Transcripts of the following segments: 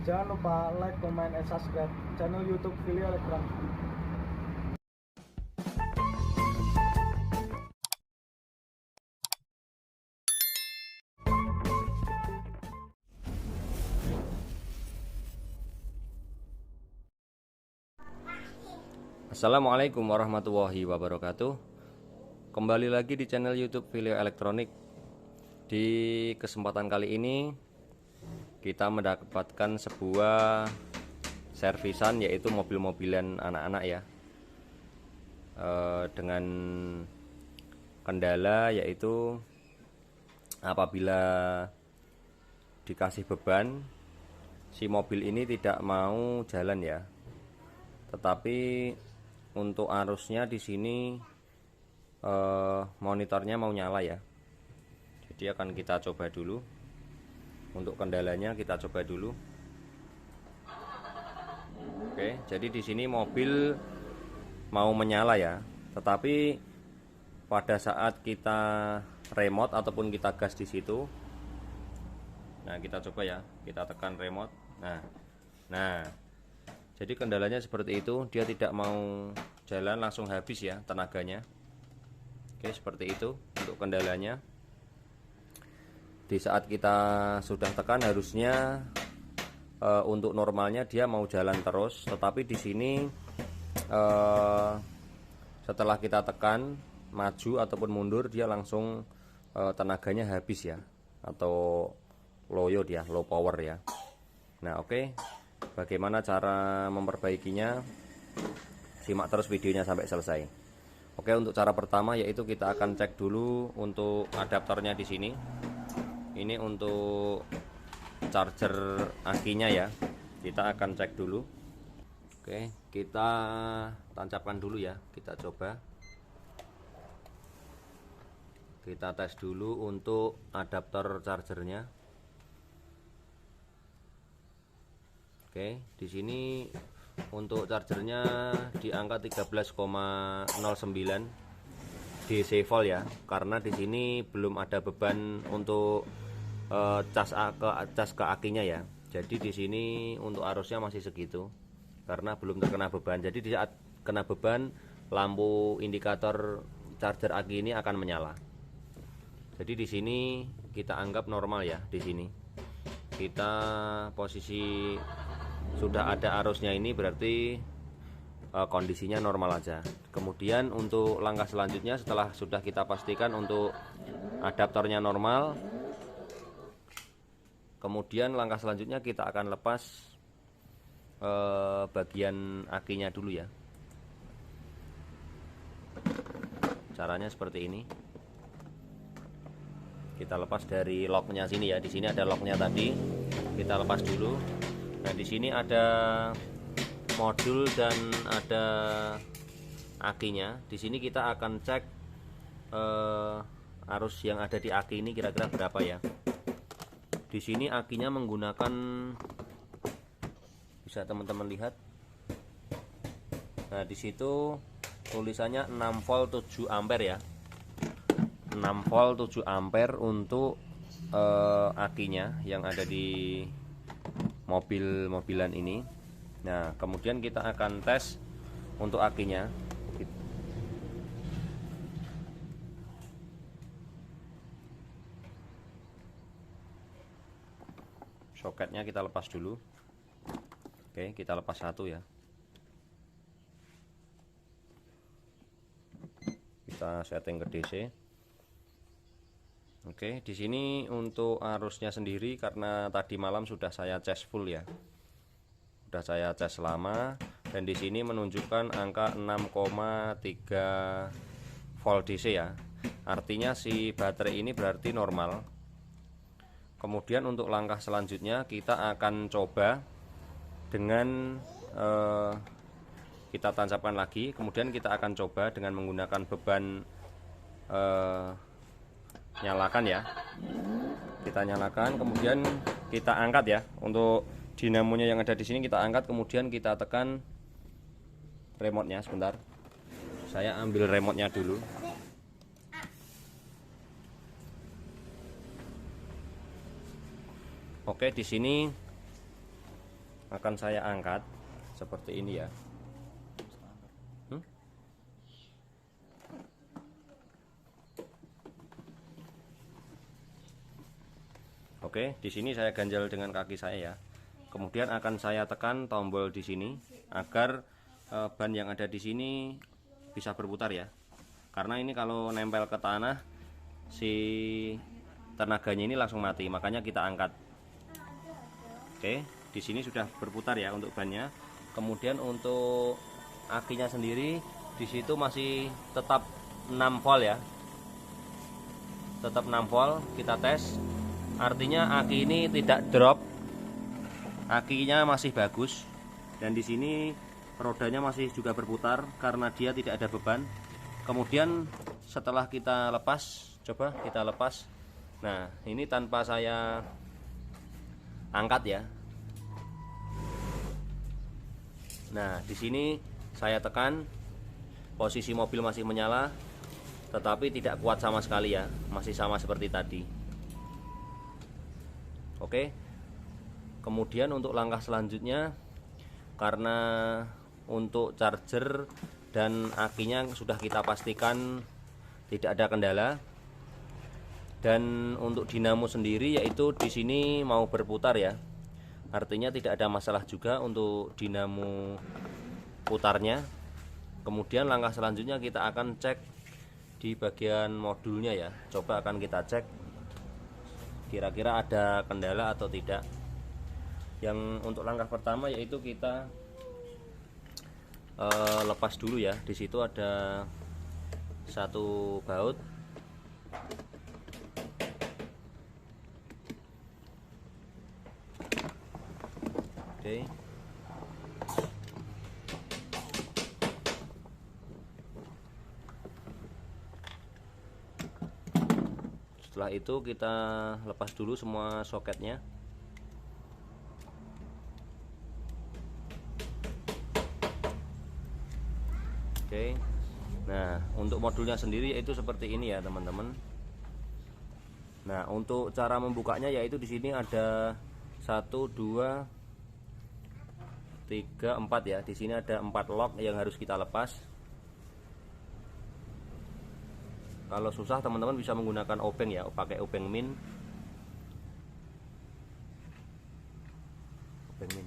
Jangan lupa like, comment, and subscribe channel YouTube Filio Elektronik. Assalamualaikum warahmatullahi wabarakatuh. Kembali lagi di channel YouTube Filio Elektronik. Di kesempatan kali ini kita mendapatkan sebuah servisan, yaitu mobil-mobilan anak-anak ya, dengan kendala yaitu apabila dikasih beban, si mobil ini tidak mau jalan ya. Tetapi untuk arusnya di sini monitornya mau nyala ya. Jadi akan kita coba dulu. Untuk kendalanya kita coba dulu. Oke, jadi di sini mobil mau menyala ya. Tetapi pada saat kita remote ataupun kita gas di situ, nah kita coba ya, kita tekan remote. Nah, jadi kendalanya seperti itu, dia tidak mau jalan, langsung habis ya tenaganya. Oke, seperti itu untuk kendalanya. Di saat kita sudah tekan harusnya untuk normalnya dia mau jalan terus, tetapi di sini setelah kita tekan maju ataupun mundur dia langsung tenaganya habis ya, atau loyo dia, low power ya. Nah, oke. Bagaimana cara memperbaikinya? Simak terus videonya sampai selesai. Oke, untuk cara pertama yaitu kita akan cek dulu untuk adaptornya di sini. Ini untuk charger akinya ya. Kita akan cek dulu. Oke, kita tancapkan dulu ya. Kita coba. Kita tes dulu untuk adaptor chargernya. Oke, di sini untuk chargernya di angka 13,09 DC volt ya, karena di sini belum ada beban untuk cas ke akinya ya. Jadi di sini untuk arusnya masih segitu karena belum terkena beban. Jadi di saat kena beban, lampu indikator charger aki ini akan menyala. Jadi di sini kita anggap normal ya. Di sini kita posisi sudah ada arusnya, ini berarti kondisinya normal aja. Kemudian untuk langkah selanjutnya, setelah sudah kita pastikan untuk adaptornya normal, kemudian langkah selanjutnya kita akan lepas bagian akinya dulu ya. Caranya seperti ini. Kita lepas dari locknya sini ya. Di sini ada locknya tadi. Kita lepas dulu. Nah, di sini ada modul dan ada akinya. Di sini kita akan cek arus yang ada di aki ini kira-kira berapa ya. Di sini akinya menggunakan, bisa teman-teman lihat. Nah, di situ tulisannya 6 volt 7 ampere ya. 6 volt 7 ampere untuk akinya yang ada di mobil-mobilan ini. Nah, kemudian kita akan tes untuk akinya. Soketnya kita lepas dulu. Oke, kita lepas satu ya. Kita setting ke DC. Oke, di sini untuk arusnya sendiri karena tadi malam sudah saya cas full ya. Sudah saya cas lama, dan di sini menunjukkan angka 6,3 volt DC ya. Artinya si baterai ini berarti normal. Kemudian untuk langkah selanjutnya kita akan coba dengan kita tancapkan lagi. Kemudian kita akan coba dengan menggunakan beban nyalakan ya. Kita nyalakan, kemudian kita angkat ya. Untuk dinamonya yang ada di sini kita angkat, kemudian kita tekan remote-nya. Sebentar, saya ambil remote-nya dulu. Oke, di sini akan saya angkat seperti ini ya. Oke, di sini saya ganjal dengan kaki saya ya. Kemudian akan saya tekan tombol di sini agar ban yang ada di sini bisa berputar ya. Karena ini kalau nempel ke tanah, si tenaganya ini langsung mati, makanya kita angkat. Oke, di sini sudah berputar ya untuk bannya. Kemudian untuk akinya sendiri di situ masih tetap 6 volt ya. Tetap 6 volt, kita tes. Artinya aki ini tidak drop, akinya masih bagus, dan di sini rodanya masih juga berputar karena dia tidak ada beban. Kemudian setelah kita lepas, coba kita lepas. Nah, ini tanpa saya angkat ya. Nah, di sini saya tekan, posisi mobil masih menyala, tetapi tidak kuat sama sekali ya, masih sama seperti tadi. Oke, kemudian untuk langkah selanjutnya, karena untuk charger dan akinya sudah kita pastikan tidak ada kendala, dan untuk dinamo sendiri yaitu di sini mau berputar ya, artinya tidak ada masalah juga untuk dinamo putarnya. Kemudian langkah selanjutnya kita akan cek di bagian modulnya ya, coba akan kita cek kira-kira ada kendala atau tidak. Yang untuk langkah pertama yaitu kita lepas dulu ya. Di situ ada satu baut. Oke. Setelah itu kita lepas dulu semua soketnya. Oke. Nah, untuk modulnya sendiri yaitu seperti ini ya, teman-teman. Nah, untuk cara membukanya yaitu di sini ada 1 2 3 4 ya. Di sini ada 4 lock yang harus kita lepas. Kalau susah teman-teman bisa menggunakan obeng ya, pakai obeng min. Obeng min.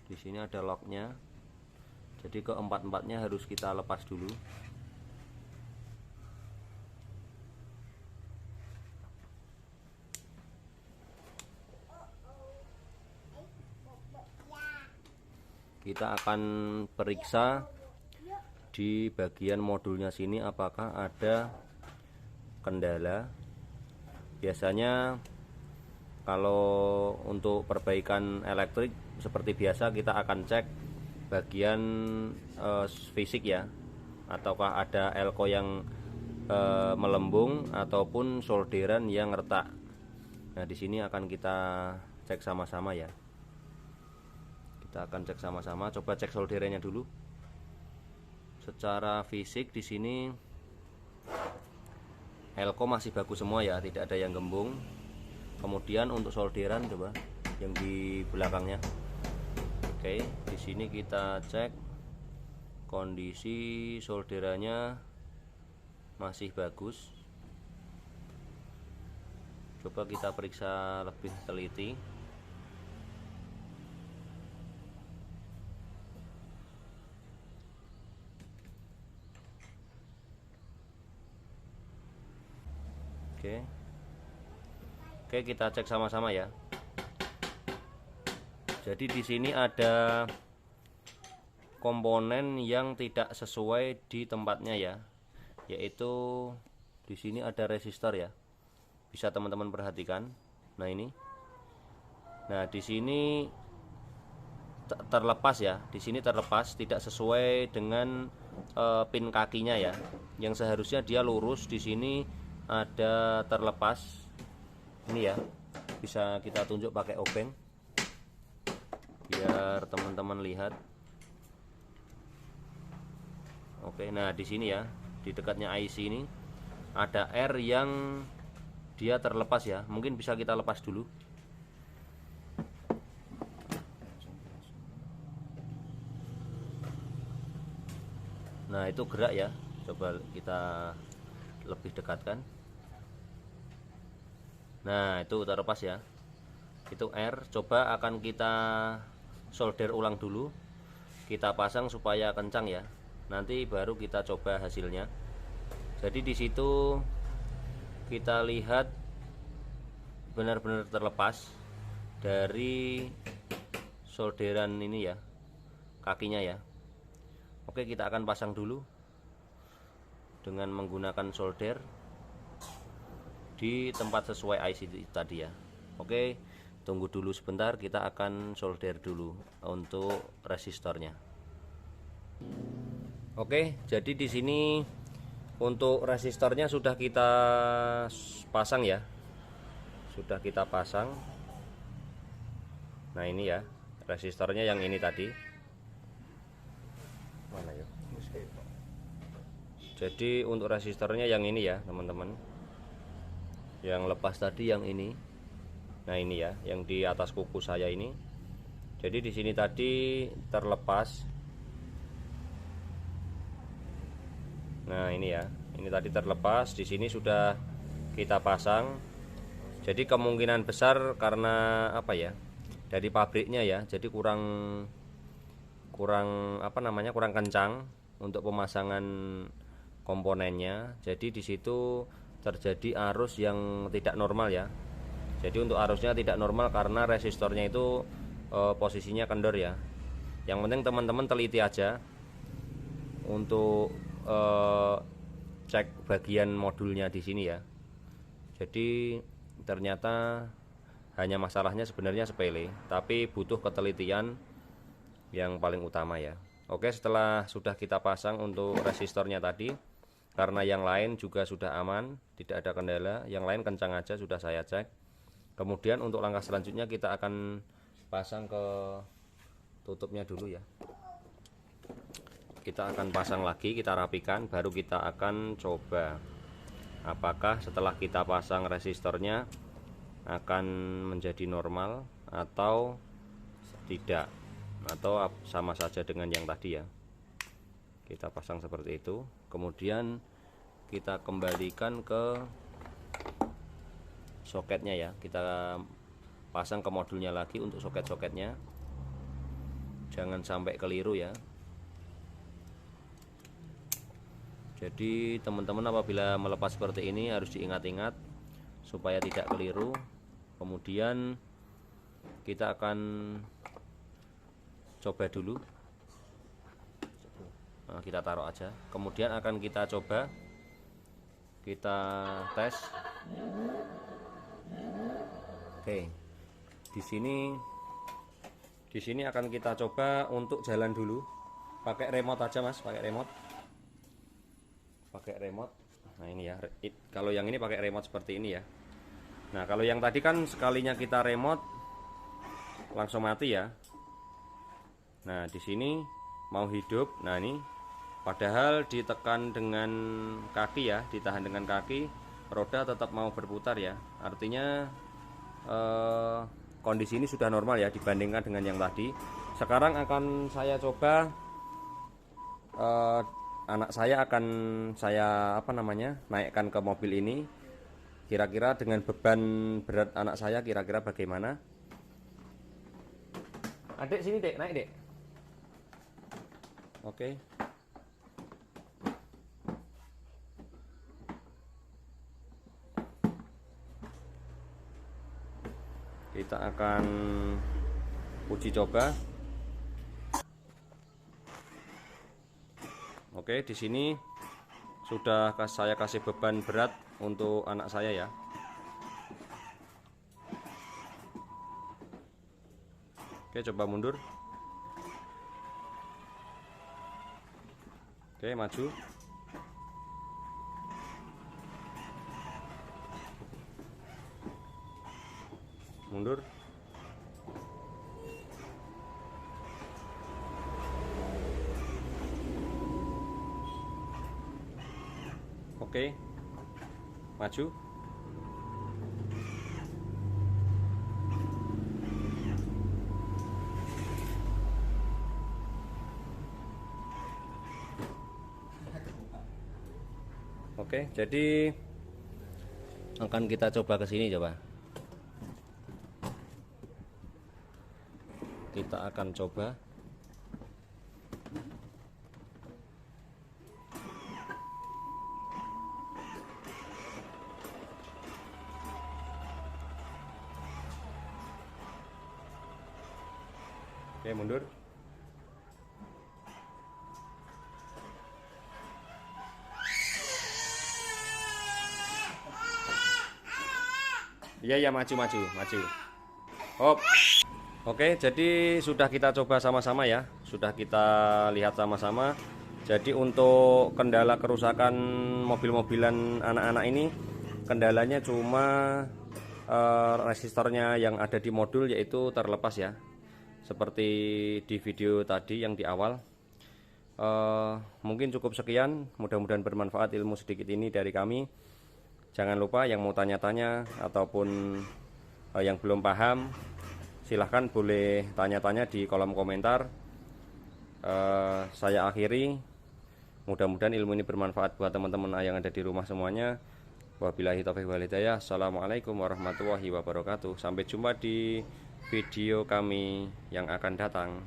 Di sini ada locknya. Jadi keempat-empatnya harus kita lepas dulu. Kita akan periksa di bagian modulnya sini apakah ada kendala. Biasanya kalau untuk perbaikan elektrik seperti biasa kita akan cek bagian fisik ya, ataukah ada elko yang melembung ataupun solderan yang retak. Nah, di sini akan kita cek sama-sama ya. Kita akan cek sama-sama, coba cek solderannya dulu. Secara fisik di sini elko masih bagus semua ya, tidak ada yang gembung. Kemudian untuk solderan coba yang di belakangnya. Oke, di sini kita cek kondisi solderannya masih bagus. Coba kita periksa lebih teliti. Oke, kita cek sama-sama ya. Jadi di sini ada komponen yang tidak sesuai di tempatnya ya, yaitu di sini ada resistor ya. Bisa teman-teman perhatikan. Nah, ini. Nah, di sini terlepas ya. Di sini terlepas, tidak sesuai dengan pin kakinya ya. Yang seharusnya dia lurus, di sini ada terlepas. Ini ya, bisa kita tunjuk pakai obeng biar teman-teman lihat. Oke, nah di sini ya, di dekatnya IC ini ada R yang dia terlepas ya. Mungkin bisa kita lepas dulu. Nah, itu gerak ya. Coba kita lebih dekatkan. Nah, itu terlepas ya. Itu R. Coba akan kita solder ulang dulu. Kita pasang supaya kencang ya. Nanti baru kita coba hasilnya. Jadi di situ kita lihat benar-benar terlepas dari solderan ini ya, kakinya ya. Oke, kita akan pasang dulu dengan menggunakan solder di tempat sesuai IC tadi ya. Oke, tunggu dulu sebentar, kita akan solder dulu untuk resistornya. Oke, jadi di sini untuk resistornya sudah kita pasang ya. Sudah kita pasang. Nah, ini ya, resistornya yang ini tadi. Mana ya? Jadi untuk resistornya yang ini ya, teman-teman. Yang lepas tadi yang ini. Nah, ini ya, yang di atas kuku saya ini. Jadi di sini tadi terlepas. Nah, ini ya. Ini tadi terlepas, di sini sudah kita pasang. Jadi kemungkinan besar karena apa ya? Dari pabriknya ya. Jadi kurang apa namanya? Kurang kencang untuk pemasangan komponennya. Jadi di situ terjadi arus yang tidak normal ya. Jadi untuk arusnya tidak normal karena resistornya itu posisinya kendor ya. Yang penting teman-teman teliti aja untuk cek bagian modulnya di sini ya. Jadi ternyata hanya masalahnya sebenarnya sepele, tapi butuh ketelitian yang paling utama ya. Oke, setelah sudah kita pasang untuk resistornya tadi, karena yang lain juga sudah aman, tidak ada kendala, yang lain kencang aja sudah saya cek. Kemudian untuk langkah selanjutnya kita akan pasang ke tutupnya dulu ya. Kita akan pasang lagi, kita rapikan, baru kita akan coba apakah setelah kita pasang resistornya akan menjadi normal atau tidak, atau sama saja dengan yang tadi ya. Kita pasang seperti itu, kemudian kita kembalikan ke soketnya ya. Kita pasang ke modulnya lagi untuk soket-soketnya, jangan sampai keliru ya. Jadi teman-teman apabila melepas seperti ini harus diingat-ingat supaya tidak keliru. Kemudian kita akan coba dulu. Nah, kita taruh aja. Kemudian akan kita coba, kita tes. Oke, di sini akan kita coba untuk jalan dulu. Pakai remote aja mas, pakai remote. Nah ini ya. Kalau yang ini pakai remote seperti ini ya. Nah kalau yang tadi kan sekalinya kita remote langsung mati ya. Nah di sini mau hidup. Nah ini padahal ditekan dengan kaki ya, ditahan dengan kaki, roda tetap mau berputar ya. Artinya kondisi ini sudah normal ya dibandingkan dengan yang tadi. Sekarang akan saya coba, anak saya akan saya naikkan ke mobil ini. Kira-kira dengan beban berat anak saya kira-kira bagaimana? Adik sini dek, naik dek. Oke. Kita akan uji coba. Oke, di sini sudah saya kasih beban berat untuk anak saya ya. Oke, coba mundur. Oke, maju. Mundur. Oke, maju. Oke, jadi akan kita coba ke sini coba. Kita akan coba. Oke, mundur. Iya, ya, maju. Hop. Oke, jadi sudah kita coba sama-sama ya. Sudah kita lihat sama-sama. Jadi untuk kendala kerusakan mobil-mobilan anak-anak ini, kendalanya cuma resistornya yang ada di modul yaitu terlepas ya. Seperti di video tadi yang di awal. Mungkin cukup sekian. Mudah-mudahan bermanfaat ilmu sedikit ini dari kami. Jangan lupa yang mau tanya-tanya ataupun yang belum paham, silahkan boleh tanya-tanya di kolom komentar. Saya akhiri. Mudah-mudahan ilmu ini bermanfaat buat teman-teman yang ada di rumah semuanya. Wabillahi taufiq wal hidayah. Assalamualaikum warahmatullahi wabarakatuh. Sampai jumpa di video kami yang akan datang.